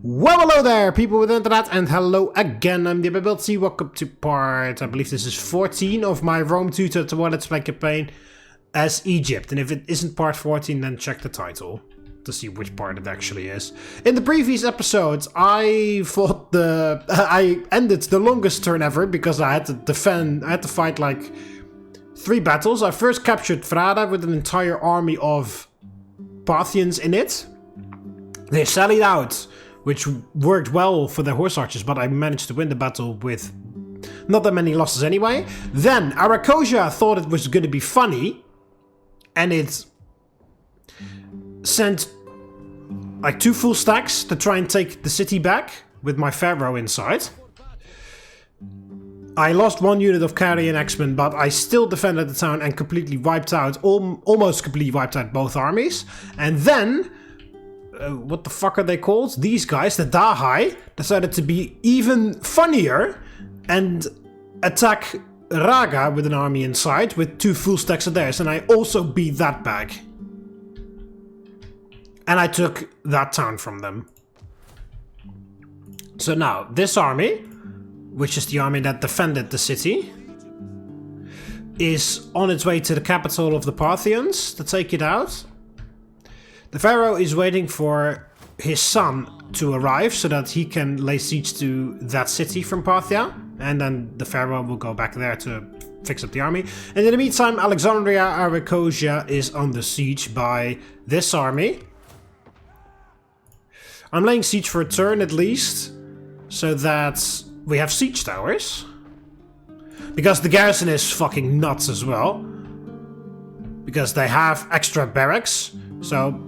Well, hello there, people with the internet, and hello again. I'm TheMBmulti. Welcome to part, I believe this is 14 of my Rome tutor to Let's Play campaign as Egypt. And if it isn't part 14, then check the title to see which part it actually is. In the previous episodes, I fought I ended the longest turn ever because I had to fight like 3 battles. I first captured Frada with an entire army of Parthians in it. They sallied out, which worked well for the horse archers, but I managed to win the battle with not that many losses anyway. Then Arakosia thought it was going to be funny, and it sent like 2 full stacks to try and take the city back with my pharaoh inside. I lost 1 unit of Carian X-Men, but I still defended the town and completely wiped out, almost completely wiped out both armies. And then what the fuck are they called? These guys, the Dahai, decided to be even funnier and attack Raga with an army inside with 2 full stacks of theirs, and I also beat that back. And I took that town from them. So now, this army, which is the army that defended the city, is on its way to the capital of the Parthians to take it out. The pharaoh is waiting for his son to arrive so that he can lay siege to that city from Parthia, and then the pharaoh will go back there to fix up the army. And in the meantime, Alexandria Arakosia is under siege by this army. I'm laying siege for a turn at least, so that we have siege towers. Because the garrison is fucking nuts as well. Because they have extra barracks, so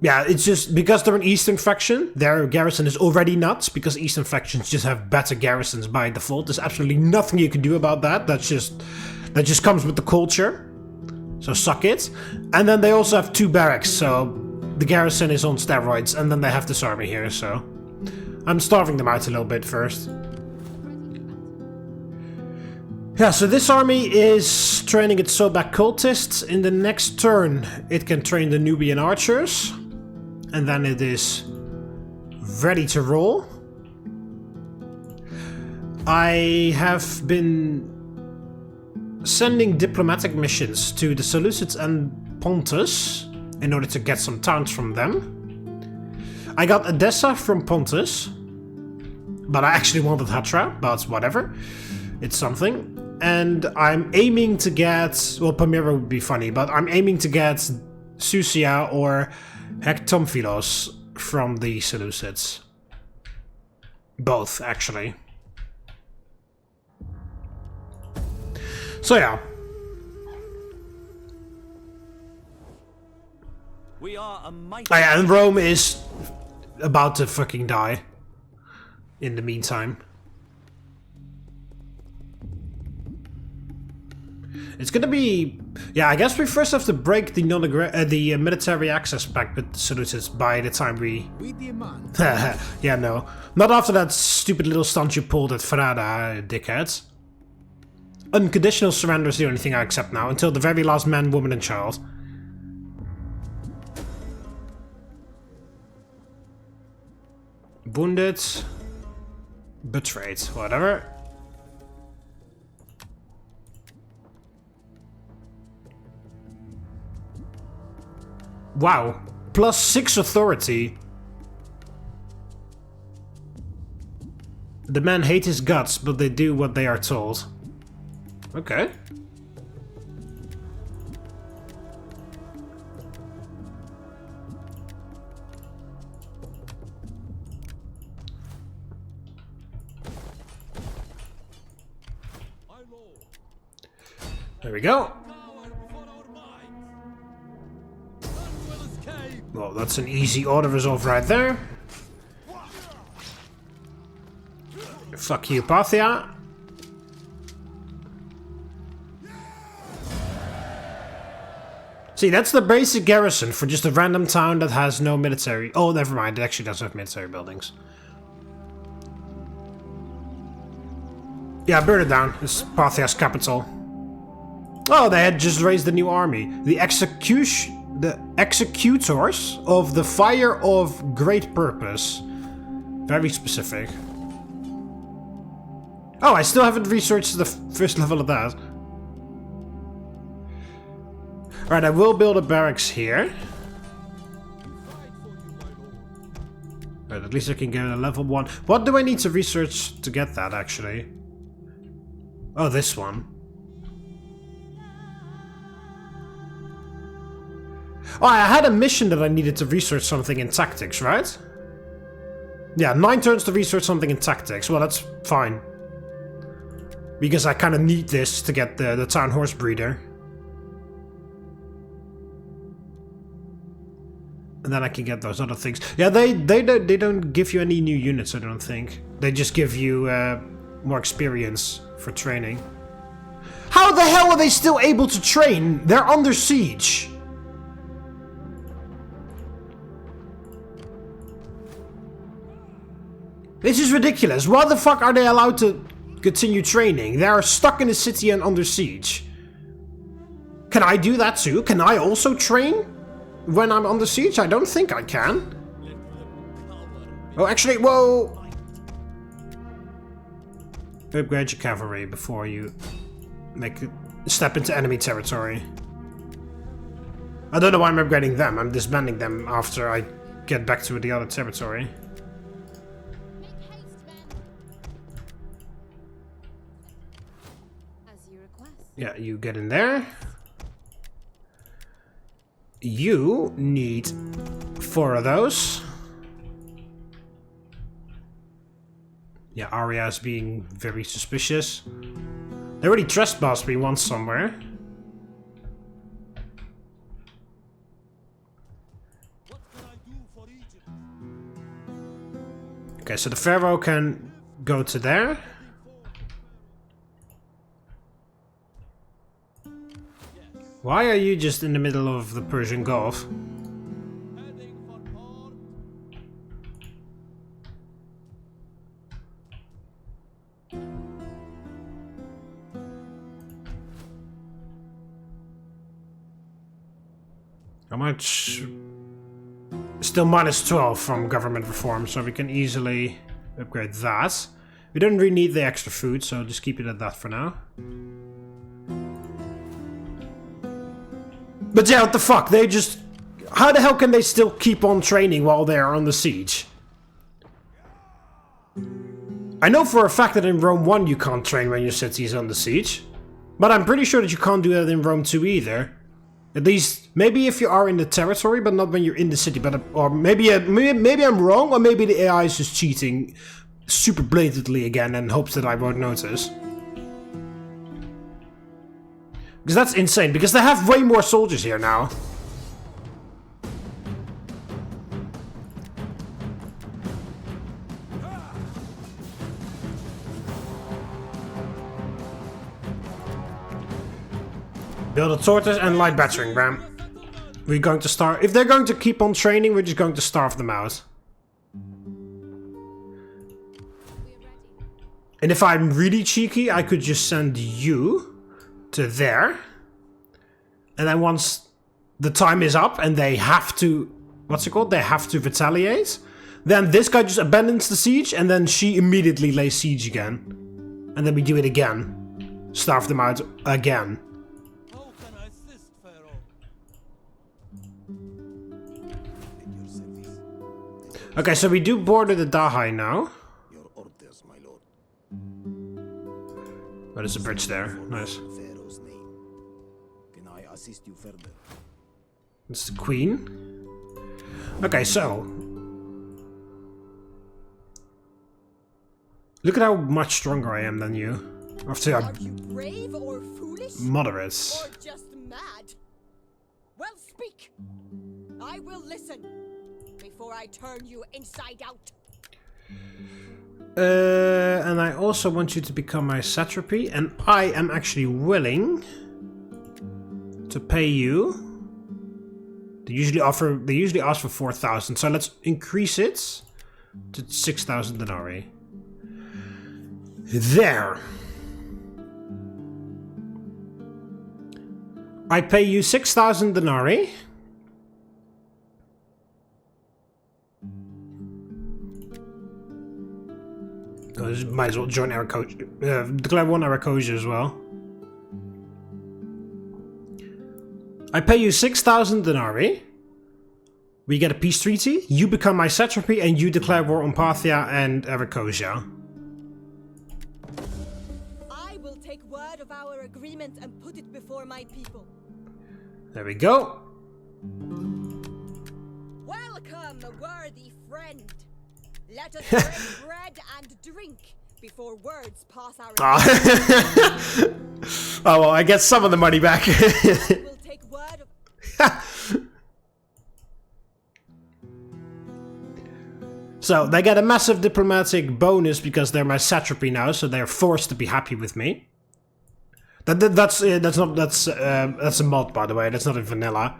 yeah, it's just because they're an Eastern faction, their garrison is already nuts, because Eastern factions just have better garrisons by default. There's absolutely nothing you can do about that. That just comes with the culture. So suck it. And then they also have 2 barracks, so the garrison is on steroids, and then they have this army here, so I'm starving them out a little bit first. Yeah, so this army is training its Sobek cultists. In the next turn, it can train the Nubian archers. And then it is ready to roll. I have been sending diplomatic missions to the Seleucids and Pontus in order to get some towns from them. I got Edessa from Pontus, but I actually wanted Hatra, but whatever. It's something. And I'm aiming to get, well, Palmyra would be funny, but I'm aiming to get Susia or Hectomphilos from the Seleucids. Both, actually. So yeah. We are a mighty... Oh, yeah, and Rome is about to fucking die in the meantime. It's gonna be... Yeah, I guess we first have to break the military access pact with the Seleucids by the time we... Yeah, no. Not after that stupid little stunt you pulled at Frada, dickheads. Unconditional surrender is the only thing I accept now, until the very last man, woman and child. Wounded. Betrayed. Whatever. Wow. +6 authority. The men hate his guts, but they do what they are told. Okay. There we go. Well, that's an easy auto resolve right there. Fuck you, Parthia. See, that's the basic garrison for just a random town that has no military. Oh, never mind. It actually does have military buildings. Yeah, burn it down. It's Parthia's capital. Oh, they had just raised a new army. The The executors of the fire of great purpose. Very specific. Oh, I still haven't researched the first level of that. Alright, I will build a barracks here. Right, at least I can get a level 1. What do I need to research to get that, actually? Oh, this one. Oh, I had a mission that I needed to research something in tactics, right? Yeah, 9 turns to research something in tactics. Well, that's fine. Because I kind of need this to get the town horse breeder. And then I can get those other things. Yeah, they don't give you any new units, I don't think. They just give you more experience for training. How the hell are they still able to train? They're under siege. This is ridiculous. Why the fuck are they allowed to continue training? They are stuck in the city and under siege. Can I do that too? Can I also train when I'm under siege? I don't think I can. Oh, actually, whoa. Upgrade your cavalry before you make a step into enemy territory. I don't know why I'm upgrading them. I'm disbanding them after I get back to the other territory. Yeah, you get in there. You need 4 of those. Yeah, Arya is being very suspicious. They already trespassed me once somewhere. Okay, so the pharaoh can go to there. Why are you just in the middle of the Persian Gulf? How much? Still minus 12 from government reform, so we can easily upgrade that. We don't really need the extra food, so just keep it at that for now. But yeah, what the fuck? They just... How the hell can they still keep on training while they are on the siege? I know for a fact that in Rome 1 you can't train when your city is under siege. But I'm pretty sure that you can't do that in Rome 2 either. At least, maybe if you are in the territory, but not when you're in the city. But or maybe I'm wrong, or maybe the AI is just cheating super blatantly again and hopes that I won't notice. Because that's insane, because they have way more soldiers here now. Build a tortoise and light battering ram. We're going to starve. If they're going to keep on training, we're just going to starve them out. And if I'm really cheeky, I could just send you to there. And then once the time is up and they have to... What's it called? They have to retaliate. Then this guy just abandons the siege and then she immediately lays siege again. And then we do it again. Starve them out again. How can I assist, Pharaoh? Okay, so we do border the Dahai now. Your orders, my lord. Oh, there's a bridge there. Nice. Pharaoh's name. Can I assist you further? It's the queen. Okay, so... Look at how much stronger I am than you. After Are you brave or foolish? moderate. Or just mad? Well, speak. I will listen before I turn you inside out. And I also want you to become my satrapy, and I am actually willing to pay you. They usually ask for 4,000, so let's increase it to 6,000 denarii. There. I pay you 6,000 denarii, Might as well join Aracosia. Declare one Aracosia as well. I pay you 6,000 denarii. We get a peace treaty. You become my satrapy and you declare war on Parthia and Aracosia. I will take word of our agreement and put it before my people. There we go. Welcome, worthy friend. Let us break bread and drink before words pass our Oh well, I get some of the money back. I will take word of... So they get a massive diplomatic bonus because they're my satrapy now, so they're forced to be happy with me. That's a mod, by the way. That's not in vanilla.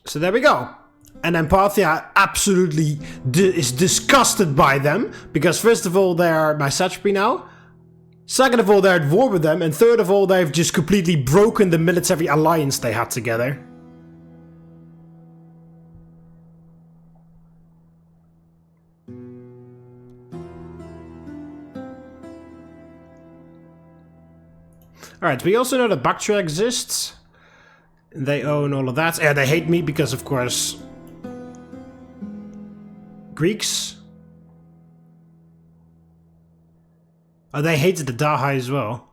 So there we go. And then Parthia absolutely is disgusted by them, because first of all, they are my satrapy now. Second of all, they're at war with them. And third of all, they've just completely broken the military alliance they had together. Alright, we also know that Bactria exists. They own all of that. Yeah, they hate me because, of course, Greeks. Oh, they hated the Dahai as well.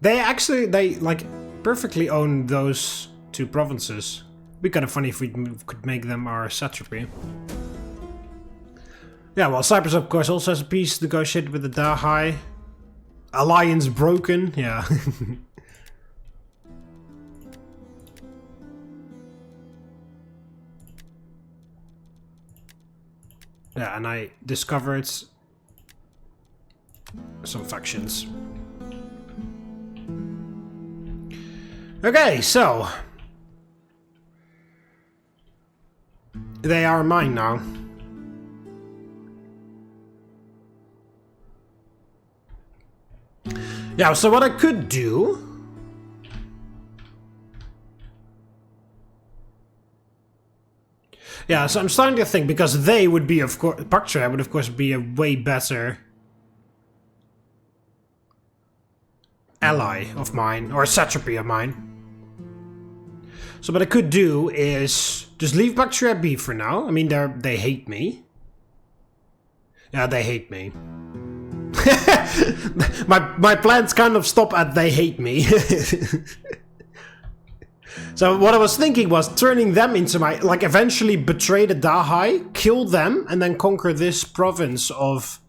They like perfectly own those two provinces. It'd be kind of funny if we could make them our satrapy. Yeah, well, Cyprus, of course, also has a peace negotiated with the Dahai. Alliance broken, yeah. Yeah, and I discovered some factions. Okay, so they are mine now. Yeah, so what I could do... Yeah, so I'm starting to think, because they would be, of course... Bactria would, of course, be a way better ally of mine, or a satrapy of mine. So what I could do is just leave Bactria be for now. I mean, they hate me. Yeah, they hate me. my plans kind of stop at they hate me. So what I was thinking was turning them into my... Like, eventually betray the Dahai, kill them, and then conquer this province of...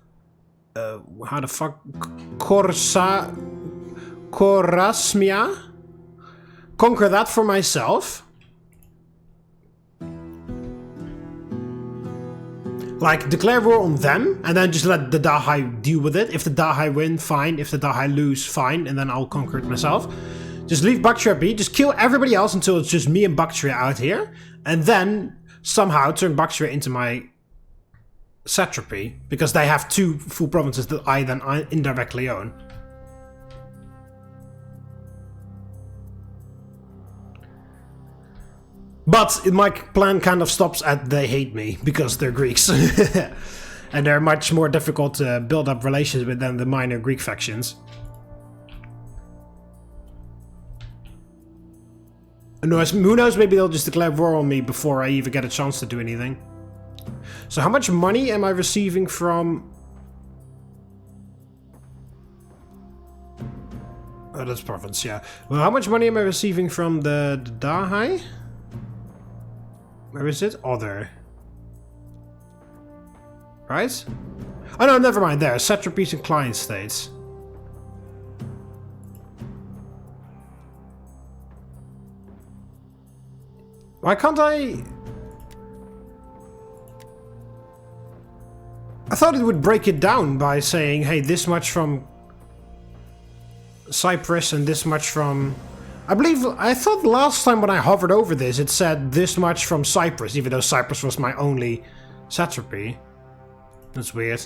how the fuck... Korasmia? Conquer that for myself. Like, declare war on them, and then just let the Dahai deal with it. If the Dahai win, fine. If the Dahai lose, fine. And then I'll conquer it myself. Just leave Bactria be. Just kill everybody else until it's just me and Bactria out here. And then, somehow, turn Bactria into my satrapy. Because they have two full provinces that I then indirectly own. But my plan kind of stops at they hate me, because they're Greeks. And they're much more difficult to build up relations with than the minor Greek factions. And who knows, maybe they'll just declare war on me before I even get a chance to do anything. So how much money am I receiving from... Oh, that's province, yeah. Well, how much money am I receiving from the Dahai? Where is it? Other. Right? Oh no, never mind. There. Satrapies and client states. Why can't I... I thought it would break it down by saying, hey, this much from Cyprus and this much from... I thought last time when I hovered over this, it said this much from Cyprus, even though Cyprus was my only satrapy. That's weird.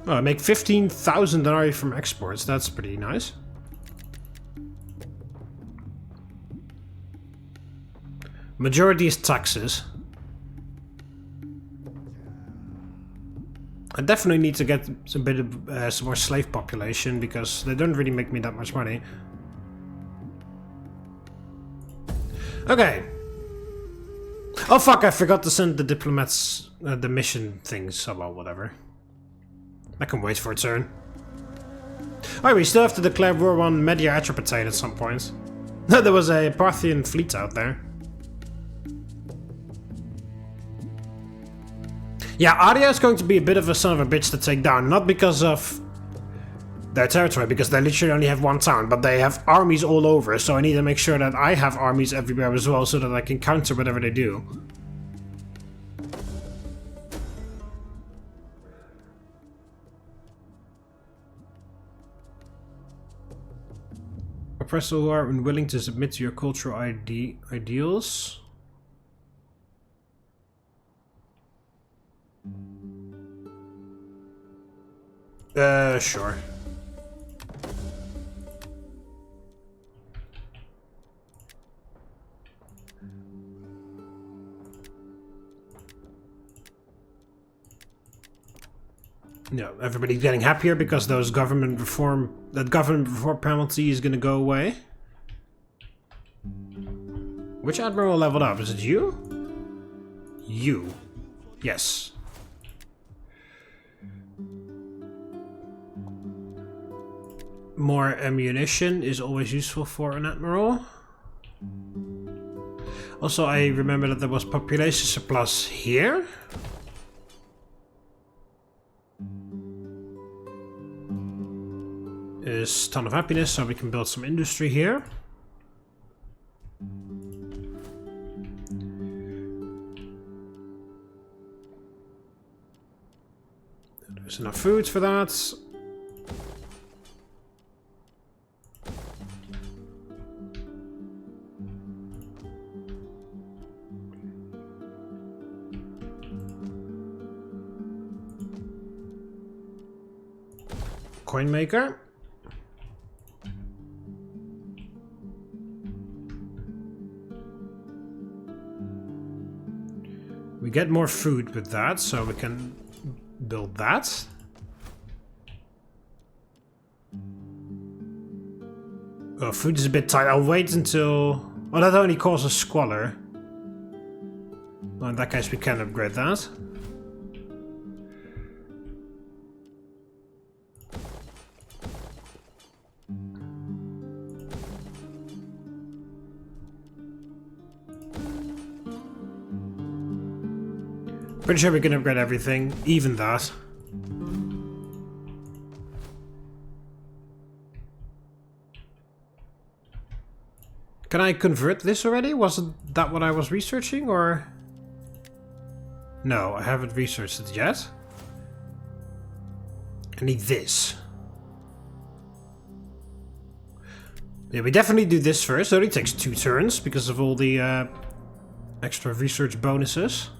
Oh, I make 15,000 denarii from exports. That's pretty nice. Majority is taxes. I definitely need to get some more slave population because they don't really make me that much money. Okay. Oh fuck, I forgot to send the diplomats the mission things, so well, whatever. I can wait for a turn. Oh, we still have to declare war on Media Atropatane at some point. There was a Parthian fleet out there. Yeah, Aria is going to be a bit of a son of a bitch to take down, not because of their territory, because they literally only have one town, but they have armies all over, so I need to make sure that I have armies everywhere as well, so that I can counter whatever they do. Oppressors who are unwilling to submit to your cultural ideals. Sure. No, everybody's getting happier because that government reform penalty is gonna go away. Which admiral leveled up? Is it you? You. Yes. More ammunition is always useful for an admiral. Also, I remember that there was population surplus here. Is ton of happiness, so we can build some industry here. There's enough food for that. Coin maker. We get more food with that, so we can build that. Oh, food is a bit tight. I'll wait until... Oh, that only causes squalor. Well, in that case, we can upgrade that. Pretty sure we can upgrade everything, even that. Can I convert this already? Wasn't that what I was researching, or...? No, I haven't researched it yet. I need this. Yeah, we definitely do this first. It only takes 2 turns because of all the extra research bonuses.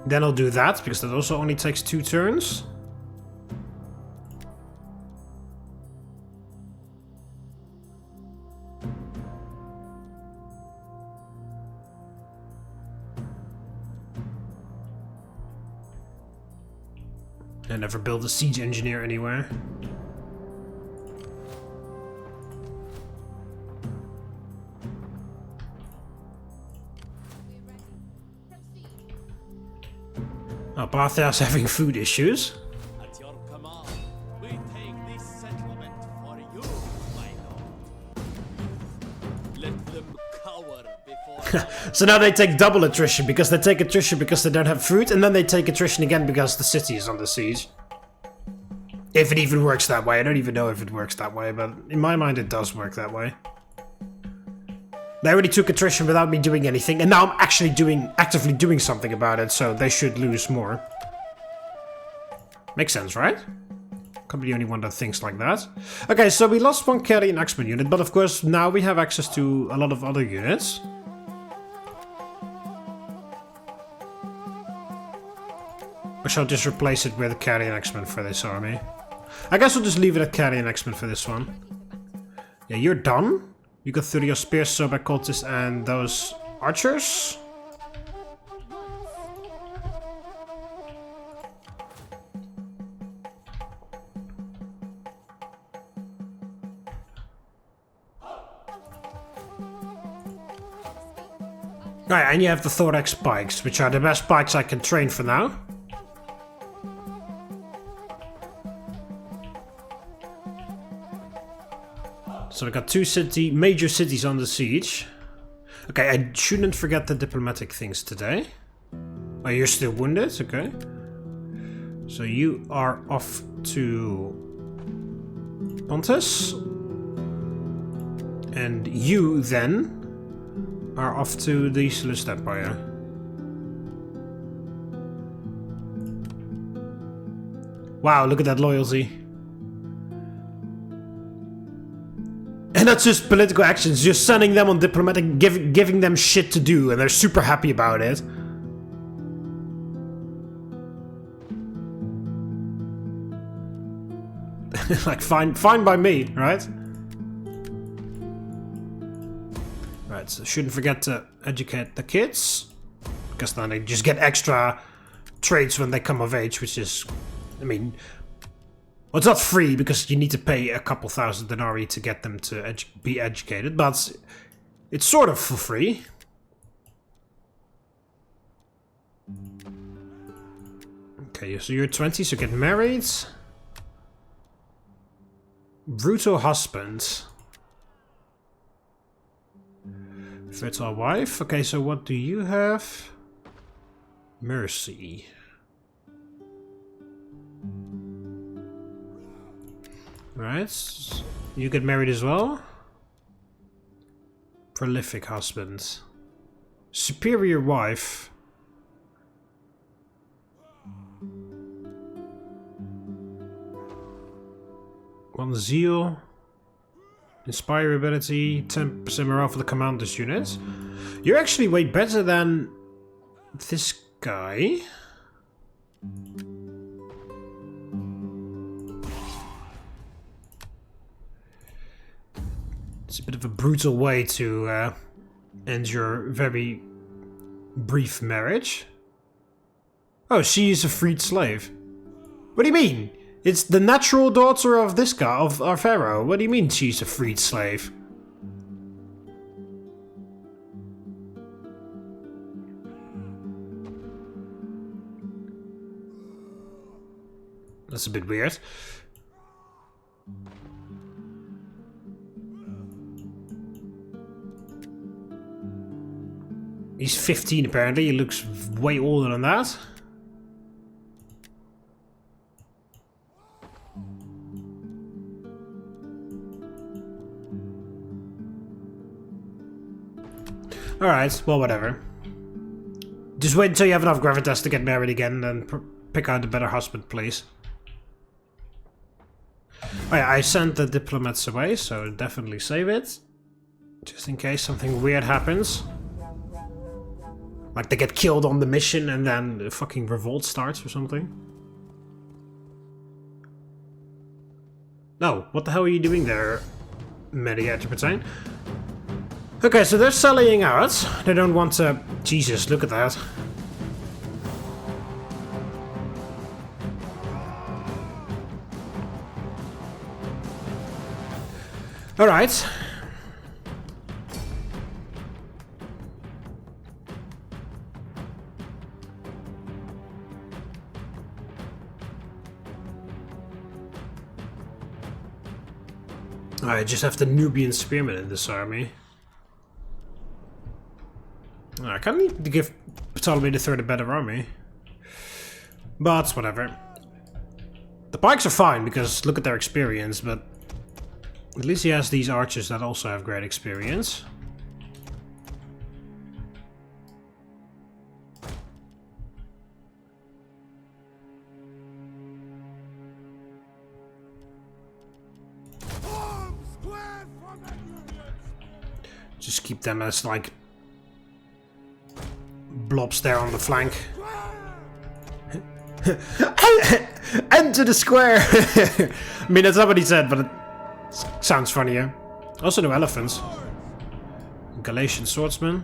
Then I'll do that, because that also only takes 2 turns. I never build a siege engineer anywhere. Oh, Parthia's having food issues. At your command, we take this settlement for you, my lord. Let them cower before. So now they take double attrition, because they take attrition because they don't have food, and then they take attrition again because the city is under siege. If it even works that way. I don't even know if it works that way, but in my mind it does work that way. They already took attrition without me doing anything, and now I'm actually actively doing something about it, so they should lose more. Makes sense, right? Can't be the only one that thinks like that. Okay, so we lost 1 carry and Axeman unit, but of course now we have access to a lot of other units. shall just replace it with a carrion X-Men for this army. I guess we'll just leave it at carrion X-Men for this one. Yeah, you're done. You got through your spear by cultists and those archers. Right, and you have the thorax spikes, which are the best spikes I can train for now. So we got two major cities on the siege. Okay, I shouldn't forget the diplomatic things today. Oh, you're still wounded? Okay. So you are off to Pontus. And you then are off to the Celeste Empire. Wow, look at that loyalty. And that's just political actions, just sending them on diplomatic, giving them shit to do, and they're super happy about it. Like, fine by me, right? Right, so shouldn't forget to educate the kids, because then they just get extra traits when they come of age, which is, I mean, well, it's not free because you need to pay a couple thousand denarii to get them to be educated, but it's sort of for free. Okay, so you're 20, so get married. Brutal husband. Fertile wife. Okay, so what do you have? Mercy. Right. You get married as well. Prolific husband. Superior wife. One zeal. Inspire ability, 10% morale for the commander's unit. You're actually way better than this guy. It's a bit of a brutal way to end your very brief marriage. Oh, she is a freed slave. What do you mean? It's the natural daughter of this guy, of our pharaoh. What do you mean she's a freed slave? That's a bit weird. He's 15 apparently. He looks way older than that. Alright, well, whatever. Just wait until you have enough gravitas to get married again, and pick out a better husband, please. Oh yeah, I sent the diplomats away, so definitely save it. Just in case something weird happens. Like they get killed on the mission and then the fucking revolt starts or something. No, what the hell are you doing there, Mediator Pertain? Okay, so they're sallying out. They don't want to... Jesus, look at that. Alright. I just have the Nubian spearmen in this army. I kind of need to give Ptolemy III a better army. But whatever. The pikes are fine because look at their experience, but at least he has these archers that also have great experience. Just keep them as like blobs there on the flank. Enter the square! I mean, that's not what he said, but it sounds funnier. Also no elephants. Galatian swordsman.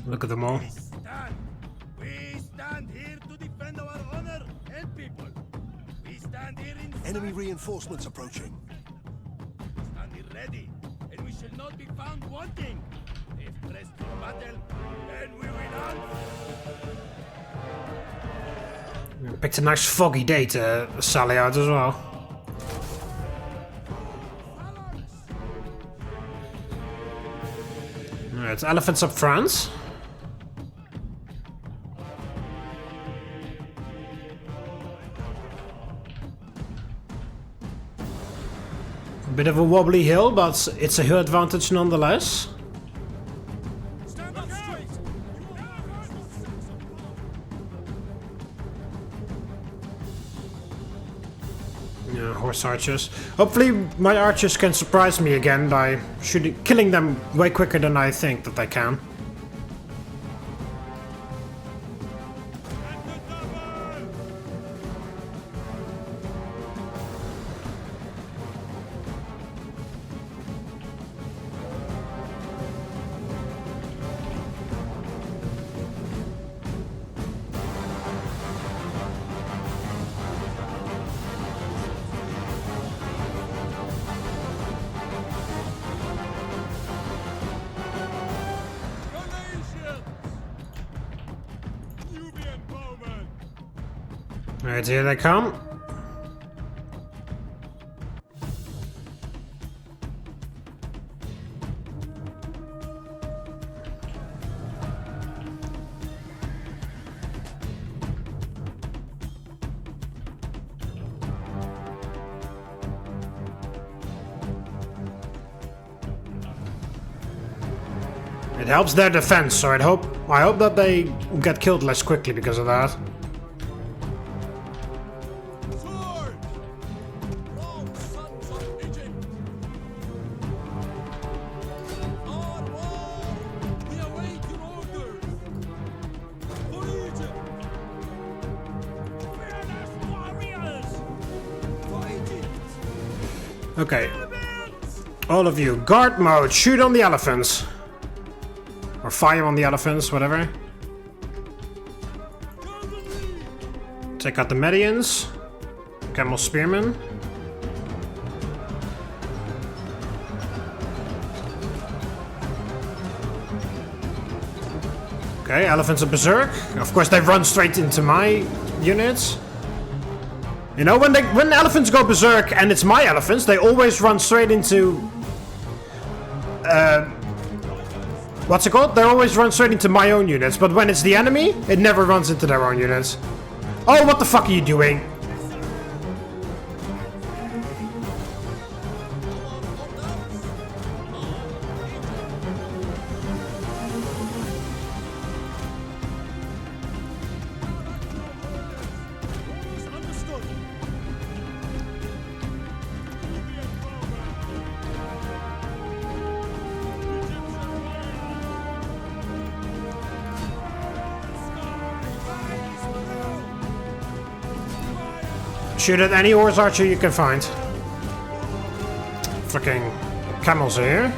Look at them all. We stand here to defend our honor and people. We stand here in Enemy reinforcements approaching. stand here ready, and we shall not be found wanting. If pressed for battle, then we will not. Picked a nice foggy day to sally out as well. Alright, elephants up front. A bit of a wobbly hill, but it's a hill advantage nonetheless. Stand up straight. Yeah, horse archers. Hopefully my archers can surprise me again by killing them way quicker than I think that I can. Alright, here they come. It helps their defense, so I hope that they get killed less quickly because of that. Sword! Wrong sons of Egypt! Forward! We await your orders! For Egypt! Fearless warriors! For Egypt! Okay. All of you, guard mode, shoot on the elephants. Or fire on the elephants, whatever. Take out the medians. Camel spearmen. Okay, elephants are berserk. Of course, they run straight into my units. You know, when elephants go berserk and it's my elephants, they always run straight into... what's it called? They always run straight into my own units, but when it's the enemy, it never runs into their own units. Oh, what the fuck are you doing? Shoot at any horse archer you can find. Fucking camels here.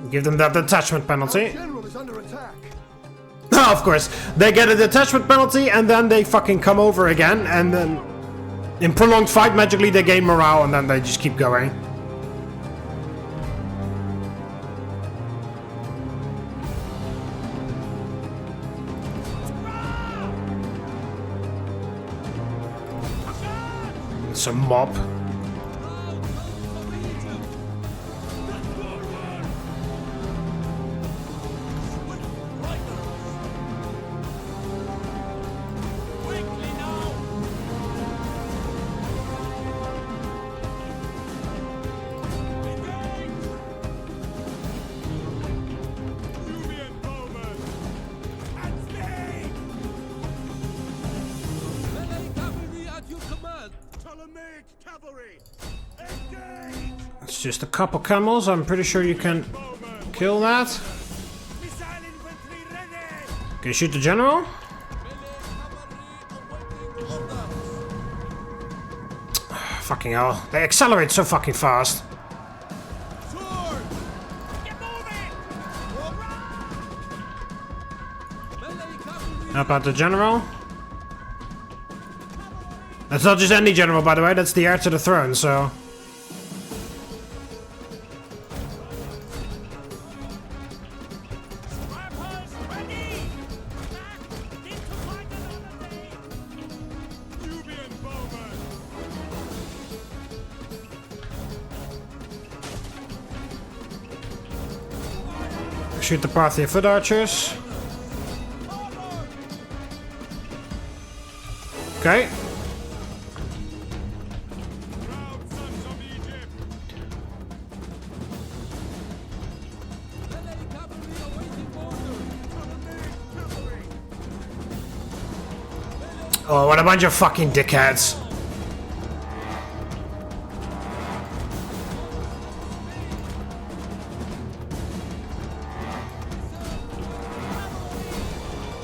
Give them that detachment penalty. General is under attack. Of course, they get a detachment penalty and then they fucking come over again, and then in prolonged fight magically they gain morale and then they just keep going. It's a mob. cavalry! Engage! It's just a couple camels. I'm pretty sure you can kill that. Missile infantry ready! Okay, shoot the general. Fucking hell. They accelerate so fucking fast. Sword! Get moving! How about the general? That's not just any general, by the way. That's the heir to the throne, so... Rappers ready! Back! Get to fight another day! Nubian bowmen! Shoot the Parthia foot archers. Okay. Proud sons of Egypt! Oh, what a bunch of fucking dickheads.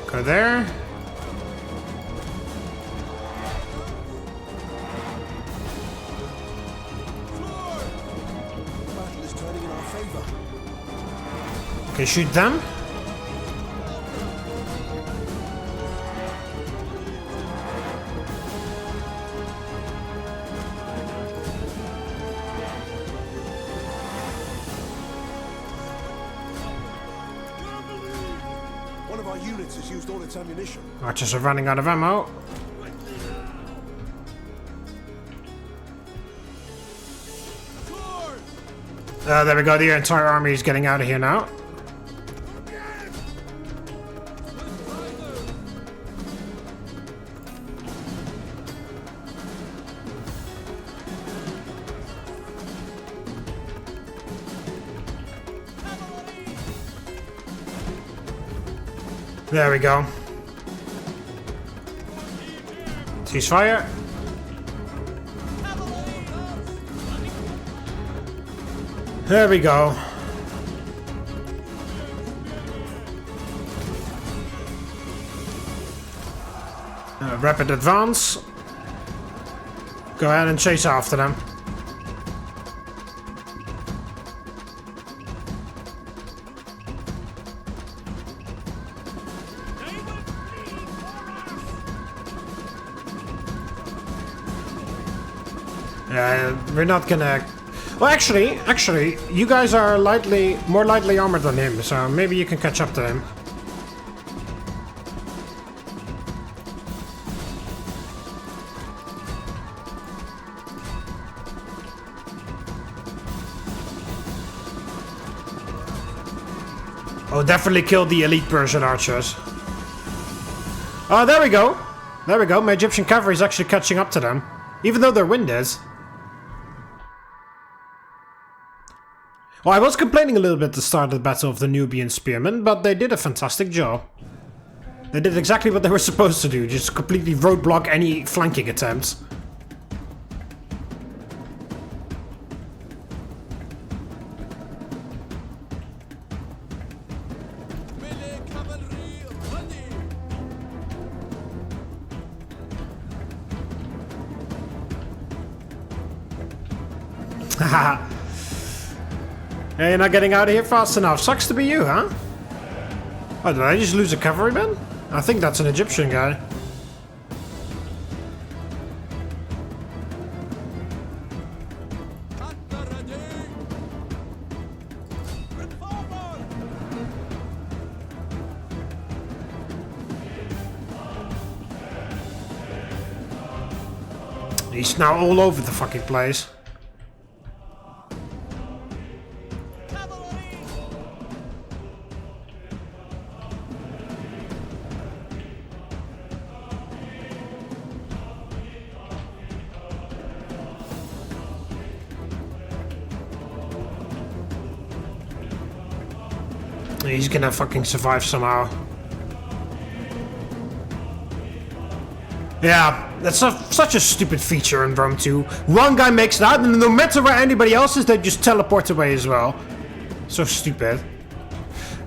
Go there. Battle is turning in our favor. Okay, shoot them. One of our units has used all its ammunition. Archers are running out of ammo. There we go. The entire army is getting out of here now. There we go. Ceasefire. There we go. Rapid advance. Go ahead and chase after them. We're not gonna... Well, actually, you guys are more lightly armored than him, so maybe you can catch up to him. Oh, definitely kill the elite Persian archers. Oh, there we go. There we go. My Egyptian cavalry is actually catching up to them. Even though they're winded. Well, I was complaining a little bit at the start of the Battle of the Nubian Spearmen, but they did a fantastic job. They did exactly what they were supposed to do, just completely roadblock any flanking attempts. Melee cavalry ready! Haha. Yeah, you're not getting out of here fast enough. Sucks to be you, huh? Oh, did I just lose a cavalryman? I think that's an Egyptian guy. Hatta ready! Reformer! He's now all over the fucking place. Cavalry! He's gonna fucking survive somehow. Yeah, that's such a stupid feature in Rome 2. One guy makes it out, and no matter where anybody else is, they just teleport away as well. So stupid.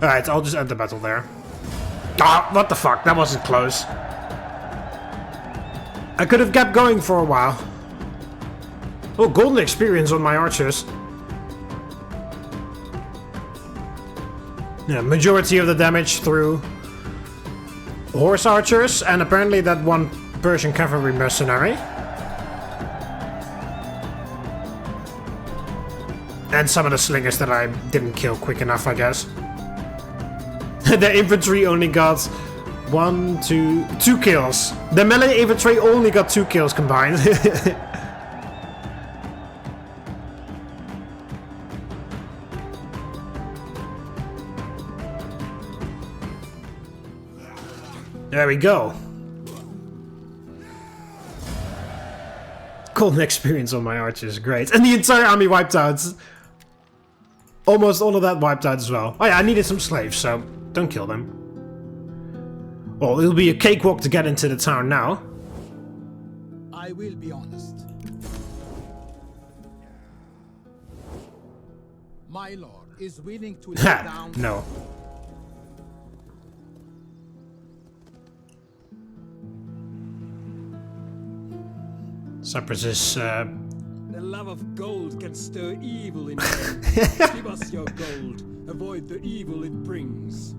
Alright, I'll just end the battle there. Ah, what the fuck? That wasn't close. I could have kept going for a while. Oh, golden experience on my archers. Yeah, majority of the damage through horse archers, and apparently that one Persian cavalry mercenary. And some of the slingers that I didn't kill quick enough, I guess. The infantry only got 2 kills. The melee infantry only got 2 kills combined. There we go. Golden experience on my archers, great. And the entire army wiped out. Almost all of that wiped out as well. Oh yeah, I needed some slaves, so don't kill them. Well, it'll be a cakewalk to get into the town now. I will be honest. My lord is willing to lay down. No. Cyprus is The love of gold can stir evil in men. Give us your gold. Avoid the evil it brings.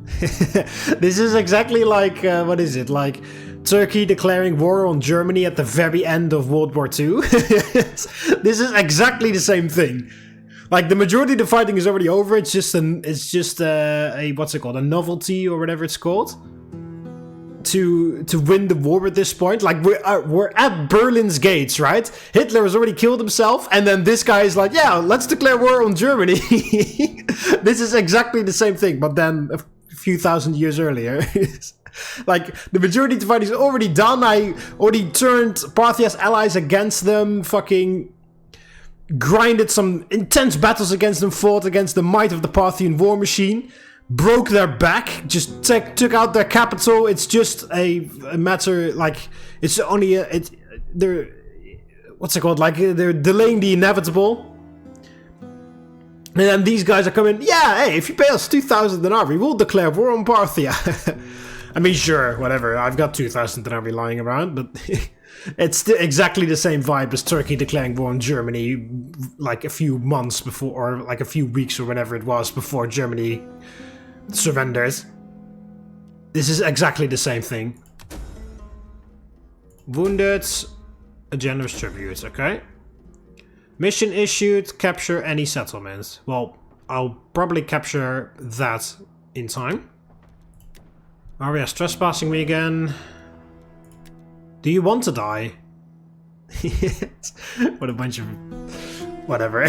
This is exactly like, what is it? Like Turkey declaring war on Germany at the very end of World War II. This is exactly the same thing. Like the majority of the fighting is already over. It's just a what's it called? A novelty or whatever it's called. To win the war at this point. Like we're at Berlin's gates, right? Hitler has already killed himself, and then this guy is like, yeah, let's declare war on Germany. This is exactly the same thing, but then a few thousand years earlier. Like the majority of the fighting is already done. I already turned Parthia's allies against them, fucking grinded some intense battles against them, fought against the might of the Parthian war machine. Broke their back, just took out their capital. It's just a matter, like, it's only they're, what's it called, like, they're delaying the inevitable. And then these guys are coming, yeah, hey, if you pay us 2,000 denarii, we'll declare war on Parthia. I mean, sure, whatever, I've got 2,000 denarii lying around, but it's still exactly the same vibe as Turkey declaring war on Germany, like a few months before, or like a few weeks or whatever it was, before Germany surrenders. This is exactly the same thing. Wounded, a generous tribute, okay. Mission issued, capture any settlement. Well, I'll probably capture that in time. Aria's trespassing me again. Do you want to die? What a bunch of... whatever.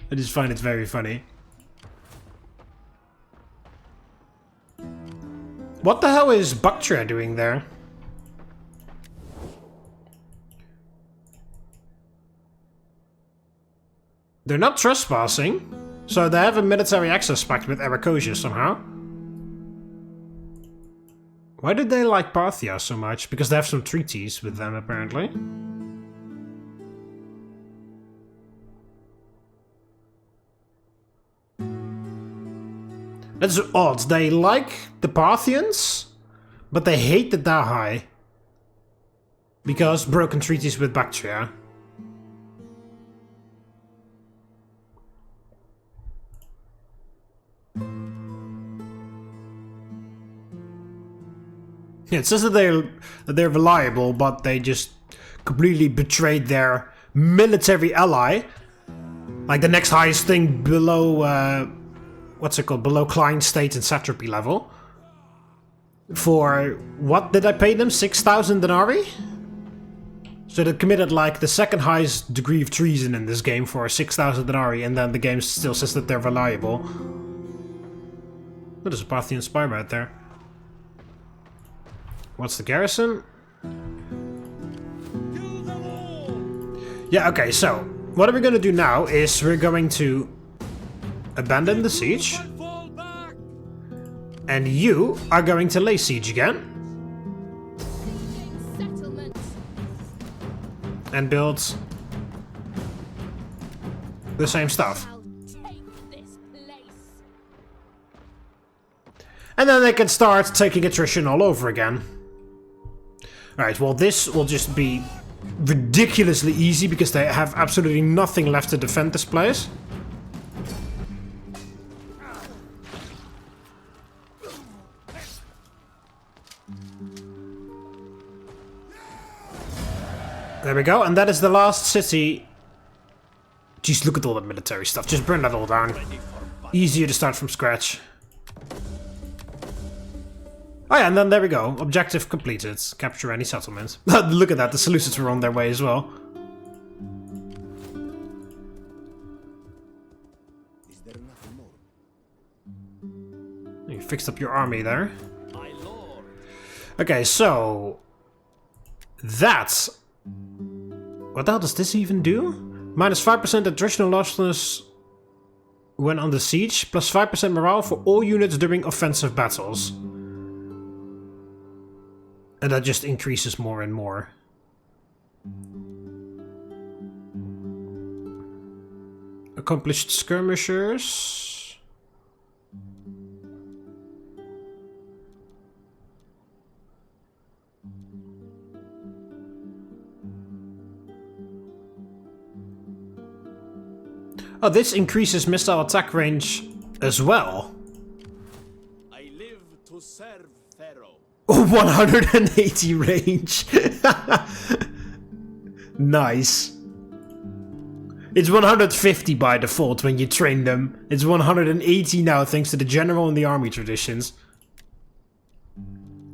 I just find it very funny. What the hell is Bactria doing there? They're not trespassing, so they have a military access pact with Aracosia somehow. Why did they like Parthia so much? Because they have some treaties with them, apparently. That's odd. They like the Parthians, but they hate the Dahai. Because broken treaties with Bactria. Yeah, it says that they're reliable, but they just completely betrayed their military ally. Like the next highest thing below, what's it called? Below client state and satrapy level. For what did I pay them? 6,000 denarii? So they committed like the second highest degree of treason in this game for 6,000 denarii, and then the game still says that they're reliable. Oh, there's a Parthian spy right there. What's the garrison? Yeah, okay, so what are we gonna do now is we're going to abandon the siege. And you are going to lay siege again. and build the same stuff. I'll take this place. And then they can start taking attrition all over again. Alright, well this will just be ridiculously easy because they have absolutely nothing left to defend this place. There we go, and that is the last city. Jeez, look at all the military stuff. Just burn that all down. Easier to start from scratch. Oh yeah, and then there we go. Objective completed. Capture any settlement. Look at that, the Seleucids were on their way as well. Is there nothing more? You fixed up your army there. My lord. Okay, so... That's... What the hell does this even do? Minus 5% attritional losses when under siege, plus 5% morale for all units during offensive battles. And that just increases more and more. Accomplished skirmishers. Oh, this increases missile attack range as well. I live to serve Pharaoh. Oh, 180 range. Nice. It's 150 by default when you train them. It's 180 now thanks to the general and the army traditions.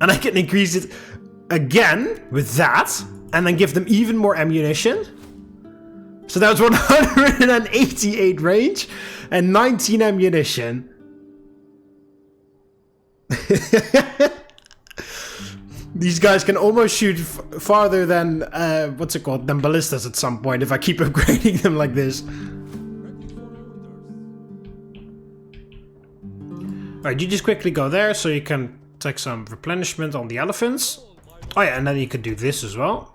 And I can increase it again with that. And then give them even more ammunition. So that was 188 range and 19 ammunition. These guys can almost shoot farther than, what's it called, than ballistas at some point if I keep upgrading them like this. Alright, you just quickly go there so you can take some replenishment on the elephants. Oh yeah, and then you could do this as well.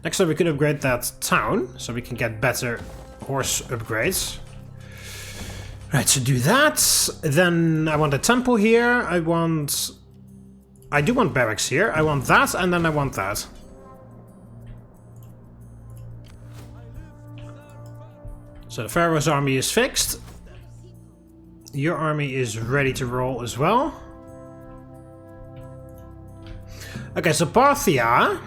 Next up we could upgrade that town, so we can get better horse upgrades. Right, so do that. Then I want a temple here. I do want barracks here. I want that, and then I want that. So the pharaoh's army is fixed. Your army is ready to roll as well. Okay, so Parthia...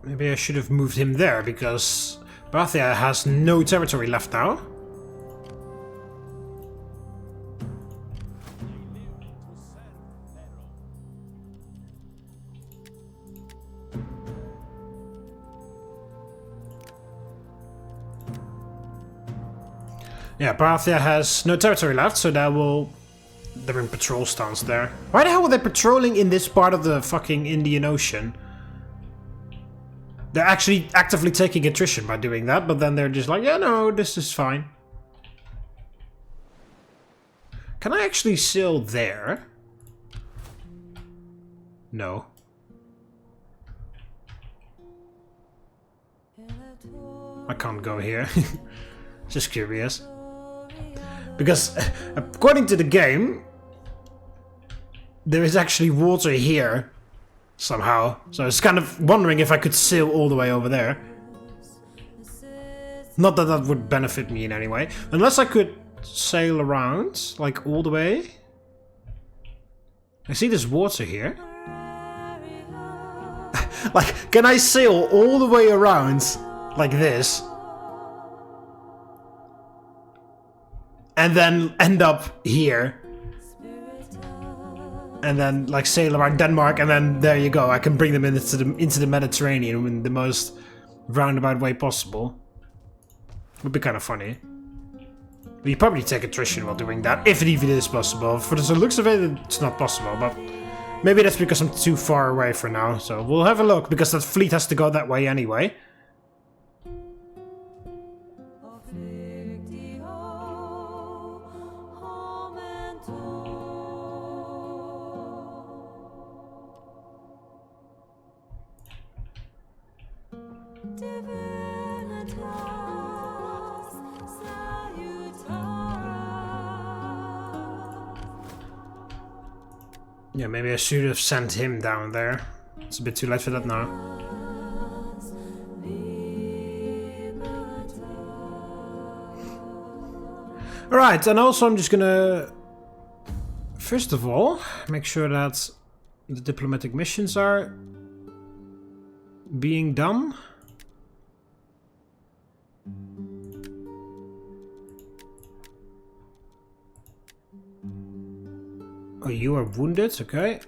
maybe I should have moved him there, because Parthia has no territory left now. Yeah, Parthia has no territory left, so that will... They're in patrol stance there. Why the hell were they patrolling in this part of the fucking Indian Ocean? They're actually actively taking attrition by doing that, but then they're just like, yeah, no, this is fine. Can I actually sail there? No. I can't go here. Just curious. Because, according to the game, there is actually water here, somehow. So I was kind of wondering if I could sail all the way over there. Not that that would benefit me in any way. Unless I could sail around, like, all the way. I see there's water here. Like, can I sail all the way around, like this? And then end up here. And then, like, sail around Denmark, and then there you go. I can bring them into the Mediterranean in the most roundabout way possible. Would be kind of funny. But you probably take attrition while doing that, if it even is possible. For the looks of it, it's not possible, but maybe that's because I'm too far away for now. So we'll have a look, because that fleet has to go that way anyway. Yeah, maybe I should have sent him down there. It's a bit too late for that now. Alright, and also I'm just gonna... First of all, make sure that the diplomatic missions are being done. Oh, you are wounded, okay.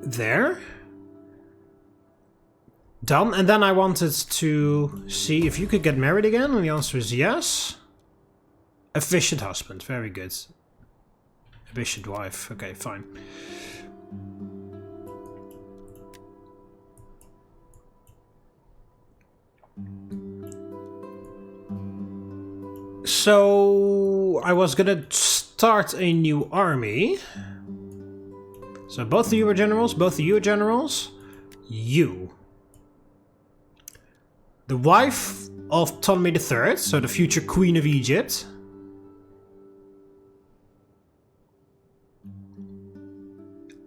There. Done. And then I wanted to see if you could get married again, and the answer is yes. Efficient husband, very good. Efficient wife, okay, fine. So I was gonna start a new army. So both of you are generals, both of you are generals. You. The wife of Ptolemy III, so the future Queen of Egypt.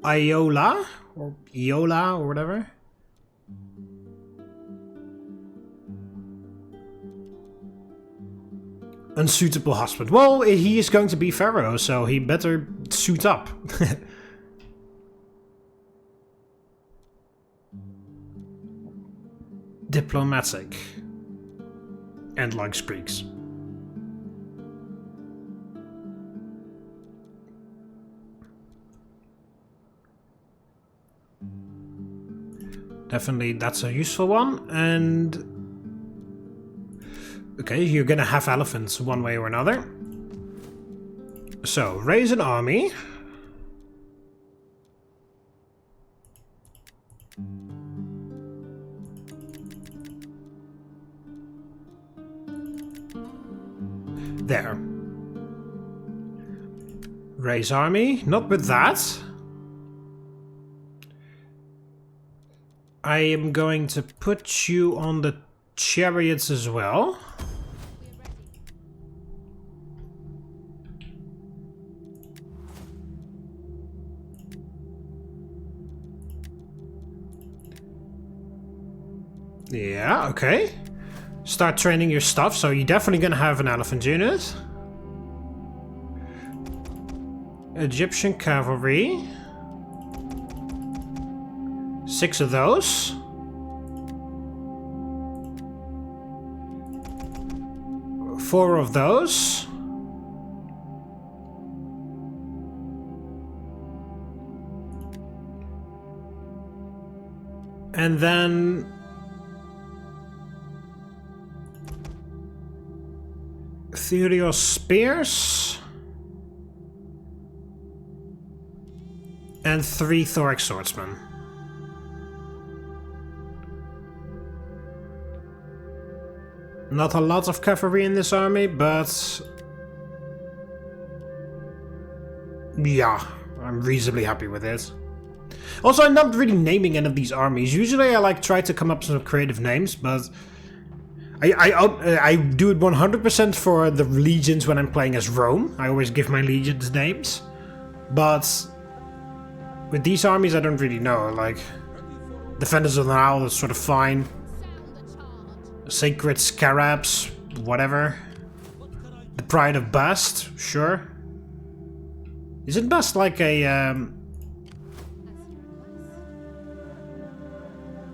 Iola, or Iola, or whatever. Unsuitable husband. Well, he is going to be pharaoh, so he better suit up. Diplomatic. And likes Greeks. Definitely that's a useful one, and... Okay, you're gonna have elephants one way or another. So, raise an army. There. Raise army. Not with that. I am going to put you on the chariots as well. Yeah, okay. Start training your stuff, so you're definitely gonna have an elephant unit. Egyptian cavalry. 6 of those. Four of those. And then... Theodore spears. And 3 thorax swordsmen. Not a lot of cavalry in this army, but... Yeah, I'm reasonably happy with it. Also, I'm not really naming any of these armies. Usually I try to come up with some creative names, but... I do it 100% for the legions when I'm playing as Rome. I always give my legions names. But... with these armies I don't really know, like... Defenders of the Nile, that's sort of fine. Sacred Scarabs, whatever. The Pride of Bast, sure. Isn't Bast like a...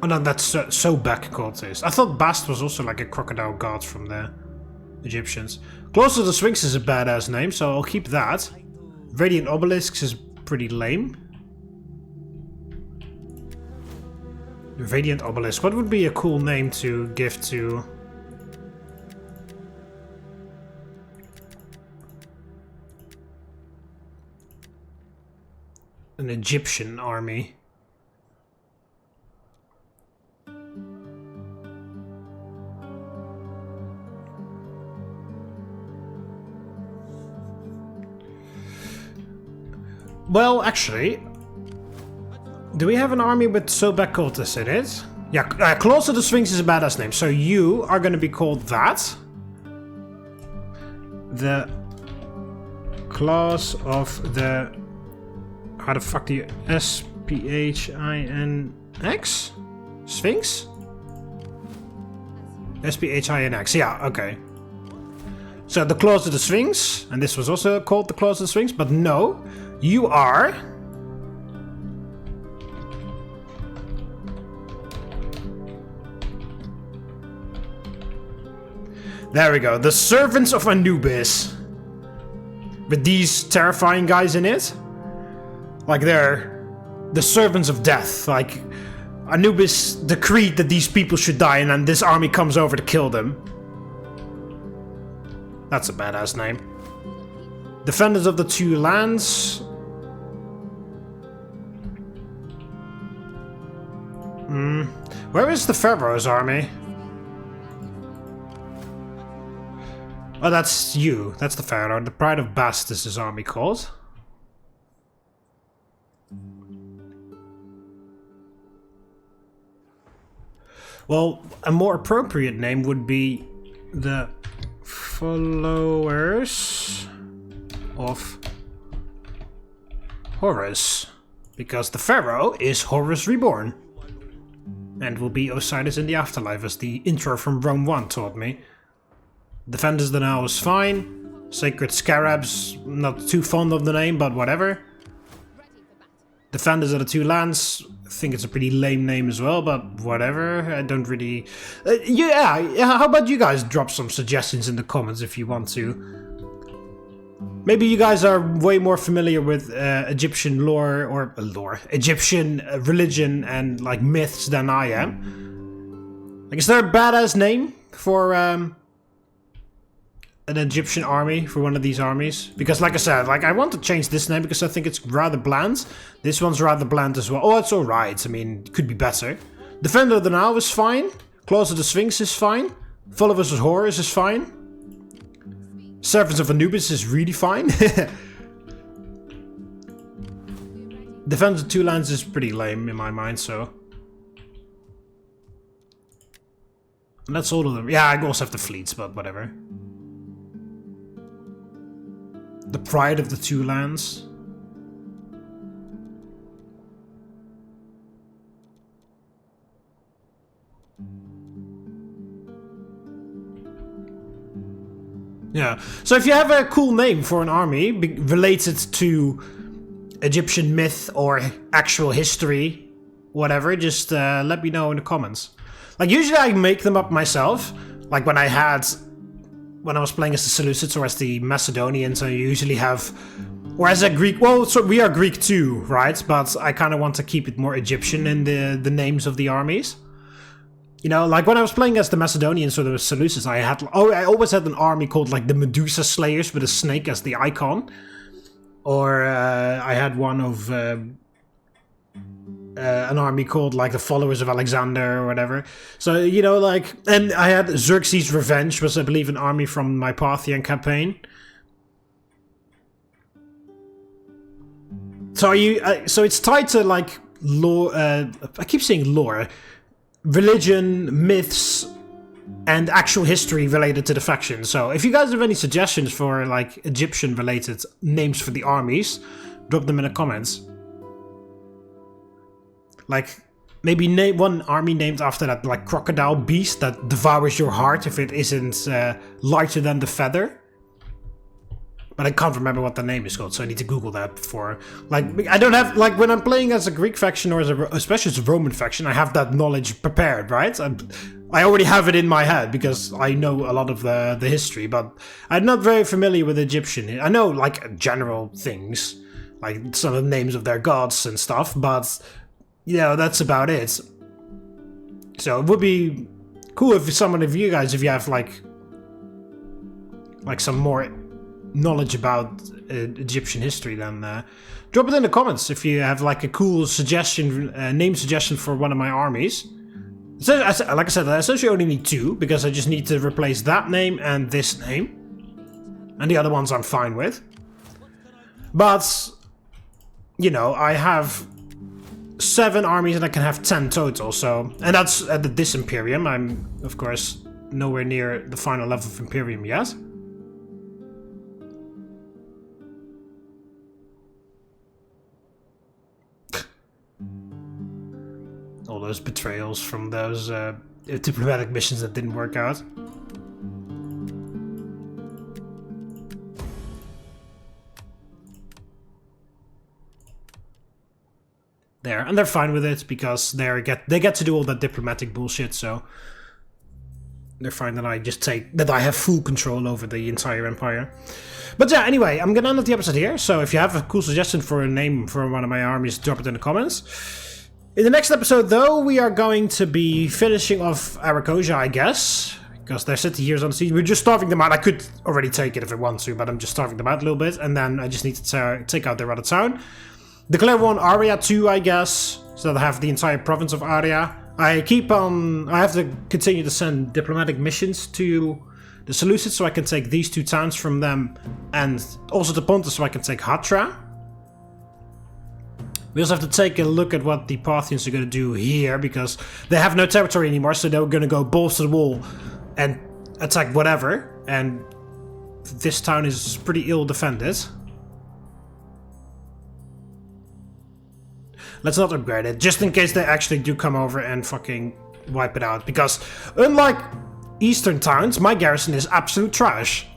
Oh no, that's Sobek cultist. I thought Bast was also like a crocodile god from the Egyptians. Close to the Sphinx is a badass name, so I'll keep that. Radiant Obelisks is pretty lame. Radiant Obelisk. What would be a cool name to give to... an Egyptian army? Well, actually... Do we have an army with Sobek cultists in it? Yeah, Claws of the Sphinx is a badass name, so you are going to be called that. the claws of the... How the fuck do you... S-P-H-I-N-X? Sphinx? S-P-H-I-N-X, yeah, okay. So the claws of the Sphinx, and this was also called the claws of the Sphinx, but no, you are... There we go, the servants of Anubis. With these terrifying guys in it. Like they're the servants of death. Like Anubis decreed that these people should die and then this army comes over to kill them. That's a badass name. Defenders of the Two Lands. Where is the pharaoh's army? Oh, that's you. That's the pharaoh. The Pride of Bast is his army called. Well, a more appropriate name would be the followers of Horus. Because the pharaoh is Horus reborn. And will be Osiris in the afterlife, as the intro from Rome 1 taught me. Defenders of the Nile is fine. Sacred Scarabs, not too fond of the name, but whatever. Defenders of the Two Lands, I think it's a pretty lame name as well, but whatever. I don't really... yeah, how about you guys drop some suggestions in the comments if you want to. Maybe you guys are way more familiar with Egyptian lore, or Egyptian religion and like myths than I am. Like, is there a badass name for an Egyptian army, for one of these armies? Because like I said, like I want to change this name because I think it's rather bland. This one's rather bland as well. Oh, it's alright. I mean, it could be better. Defender of the Nile is fine. Claws of the Sphinx is fine. Followers of Horus is fine. Servants of Anubis is really fine. Defenders of Two Lands is pretty lame in my mind, so... And that's all of them. Yeah, I also have the fleets, but whatever. The Pride of the Two Lands. Yeah, so if you have a cool name for an army related to Egyptian myth or actual history, whatever, just let me know in the comments. Like, usually I make them up myself. Like when I was playing as the Seleucids or as the Macedonians, I usually have... Or as a Greek... Well, so we are Greek too, right? But I kind of want to keep it more Egyptian in the names of the armies. You know, like when I was playing as the Macedonians or the Seleucids, I always had an army called like the Medusa Slayers with a snake as the icon. Or I had one of an army called like the Followers of Alexander or whatever. So, you know, like... And I had Xerxes' Revenge, was I believe an army from my Parthian campaign. So so it's tied to like lore... I keep saying lore. Religion, myths, and actual history related to the faction. So if you guys have any suggestions for like Egyptian related names for the armies, drop them in the comments. Like maybe name one army named after that like crocodile beast that devours your heart if it isn't lighter than the feather. But I can't remember what the name is called, so I need to Google that before. Like, I don't have... Like, when I'm playing as a Greek faction or especially as a Roman faction, I have that knowledge prepared, right? I already have it in my head because I know a lot of the history, but I'm not very familiar with Egyptian. I know, like, general things, like some of the names of their gods and stuff, but, you know, that's about it. So it would be cool if someone of you guys, if you have, like some more... knowledge about Egyptian history, then drop it in the comments if you have like a cool suggestion, name suggestion for one of my armies. So, like I said, I essentially only need two because I just need to replace that name and this name, and the other ones I'm fine with. But you know, I have 7 armies and I can have 10 total. So, and that's at this Imperium. I'm of course nowhere near the final level of Imperium yet. all those betrayals from those diplomatic missions that didn't work out. There, and they're fine with it because they get to do all that diplomatic bullshit, so they're fine that I have full control over the entire empire. But yeah, anyway, I'm gonna end the episode here. So if you have a cool suggestion for a name for one of my armies, drop it in the comments. In the next episode, though, we are going to be finishing off Arakosia, I guess, because their city here is on the siege. We're just starving them out. I could already take it if I want to, but I'm just starving them out a little bit, and then I just need to take out their other town. Declare one Aria too, I guess, so that I have the entire province of Aria. I have to continue to send diplomatic missions to the Seleucids so I can take these two towns from them, and also to Pontus so I can take Hatra. We also have to take a look at what the Parthians are going to do here, because they have no territory anymore, so they're going to go balls to the wall and attack whatever, and this town is pretty ill defended. Let's not upgrade it, just in case they actually do come over and fucking wipe it out. Because, unlike eastern towns, my garrison is absolute trash.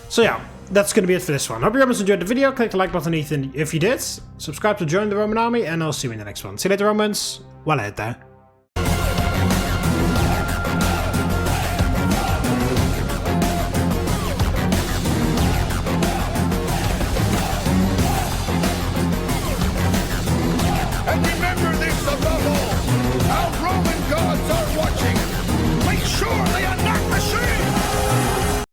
So yeah, that's gonna be it for this one. Hope you guys enjoyed the video. Click the like button if you did. Subscribe to join the Roman army, and I'll see you in the next one. See you later, Romans. Valete.